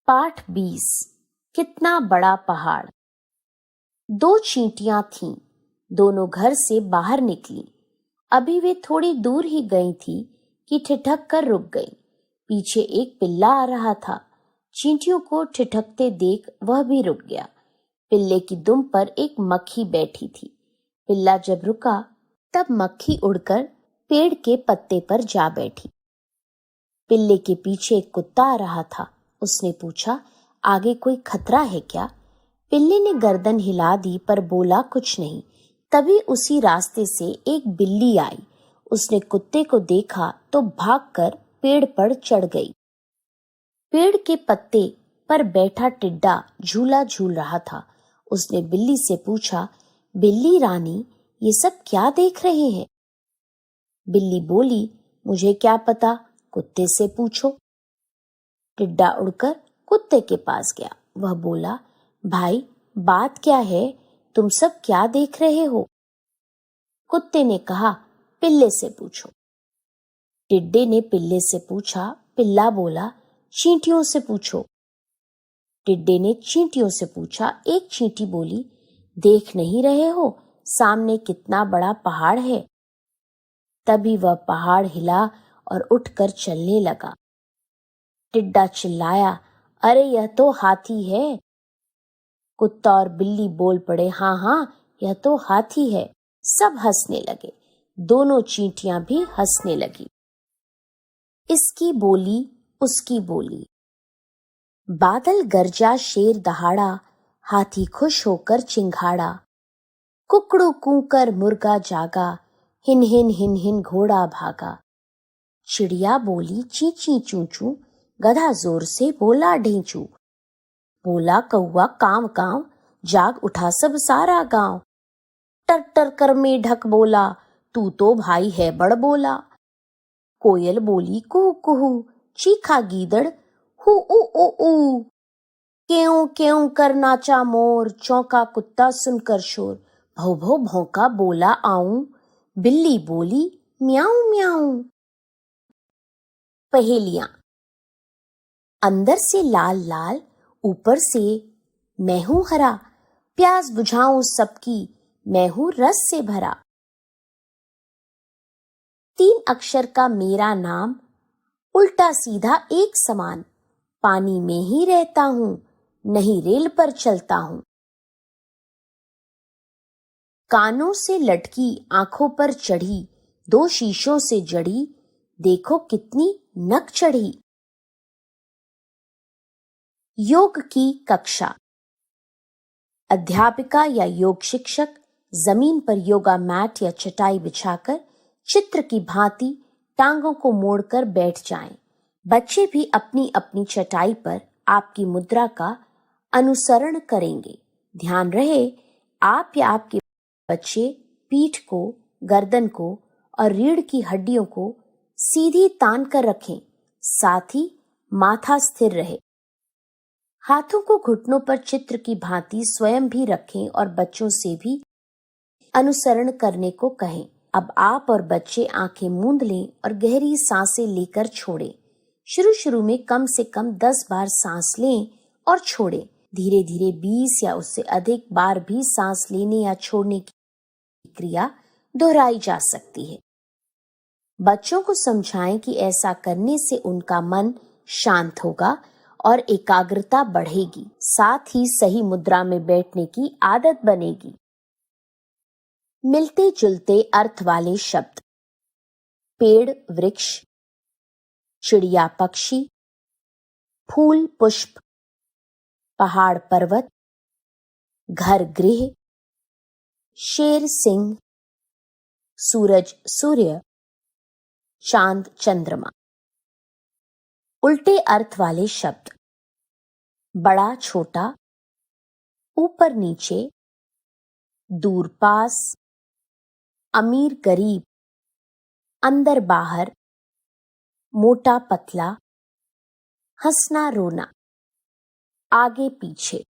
पाठ 20। कितना बड़ा पहाड़। दो चींटियां थीं, दोनों घर से बाहर निकली। अभी वे थोड़ी दूर ही गई थी कि ठिठक कर रुक गई। पीछे एक पिल्ला आ रहा था। चींटियों को ठिठकते देख वह भी रुक गया। पिल्ले की दुम पर एक मक्खी बैठी थी। पिल्ला जब रुका तब मक्खी उड़कर पेड़ के पत्ते पर जा बैठी। पिल्ले के पीछे एक कुत्ता आ रहा था। उसने पूछा, आगे कोई खतरा है क्या? पिल्ले ने गर्दन हिला दी पर बोला कुछ नहीं। तभी उसी रास्ते से एक बिल्ली आई। उसने कुत्ते को देखा तो भागकर पेड़ पर चढ़ गई। पेड़ के पत्ते पर बैठा टिड्डा झूला झूल रहा था। उसने बिल्ली से पूछा, बिल्ली रानी, ये सब क्या देख रहे हैं? बिल्ली बोली, मुझे क्या पता, कुत्ते से पूछो। टिड्डा उड़कर कुत्ते के पास गया। वह बोला, भाई, बात क्या है? तुम सब क्या देख रहे हो? कुत्ते ने कहा, पिल्ले से पूछो। टिड्डे ने पिल्ले से पूछा। पिल्ला बोला, चींटियों से पूछो। टिड्डे ने चींटियों से पूछा। एक चींटी बोली, देख नहीं रहे हो सामने कितना बड़ा पहाड़ है? तभी वह पहाड़ हिला और उठकर चलने लगा। टिड्डा चिल्लाया, अरे यह तो हाथी है। कुत्ता और बिल्ली बोल पड़े, हाँ हाँ, यह तो हाथी है। सब हंसने लगे। दोनों चींटियां भी हंसने लगी। इसकी बोली उसकी बोली। बादल गरजा, शेर दहाड़ा, हाथी खुश होकर चिंघाड़ा। कुकड़ू कूकर मुर्गा जागा, हिन हिन हिन हिन घोड़ा भागा। चिड़िया बोली ची ची चू चू, गधा जोर से बोला ढींचू। बोला कौआ कांव कांव, जाग उठा सब सारा गांव। टर टर कर में ढक बोला, तू तो भाई है बड़ बोला। कोयल बोली कुहू कुहू, चीखा गीदड़ हु उ उ उ। क्यों क्यों कर नाचा मोर, चौंका कुत्ता सुनकर शोर। भौ भौ भौंका बोला आऊं, बिल्ली बोली म्याऊं म्याऊं। पहेलियां। अंदर से लाल लाल, ऊपर से मैं हूं हरा। प्यास बुझाऊं सबकी, मैं हूं रस से भरा। 3 अक्षर का मेरा नाम, उल्टा सीधा एक समान। पानी में ही रहता हूं, नहीं रेल पर चलता हूं। कानों से लटकी, आंखों पर चढ़ी, 2 शीशों से जड़ी, देखो कितनी नक चढ़ी। योग की कक्षा। अध्यापिका या योग शिक्षक जमीन पर योगा मैट या चटाई बिछाकर चित्र की भांति टांगों को मोड़कर बैठ जाएं। बच्चे भी अपनी अपनी चटाई पर आपकी मुद्रा का अनुसरण करेंगे। ध्यान रहे, आप या आपके बच्चे पीठ को, गर्दन को और रीढ़ की हड्डियों को सीधी तान कर रखें। साथ ही माथा स्थिर रहे। हाथों को घुटनों पर चित्र की भांति स्वयं भी रखें और बच्चों से भी अनुसरण करने को कहें। अब आप और बच्चे आंखें मूंद लें और गहरी सांसें लेकर छोड़ें। शुरू में कम से कम 10 बार सांस लें और छोड़ें। धीरे धीरे 20 या उससे अधिक बार भी सांस लेने या छोड़ने की क्रिया दोहराई जा सकती है। बच्चों को समझाएं कि ऐसा करने से उनका मन शांत होगा और एकाग्रता बढ़ेगी। साथ ही सही मुद्रा में बैठने की आदत बनेगी। मिलते जुलते अर्थ वाले शब्द। पेड़ वृक्ष, चिड़िया पक्षी, फूल पुष्प, पहाड़ पर्वत, घर गृह, शेर सिंह, सूरज सूर्य, चांद चंद्रमा। उल्टे अर्थ वाले शब्द। बड़ा छोटा, ऊपर नीचे, दूर पास, अमीर गरीब, अंदर बाहर, मोटा पतला, हंसना रोना, आगे पीछे।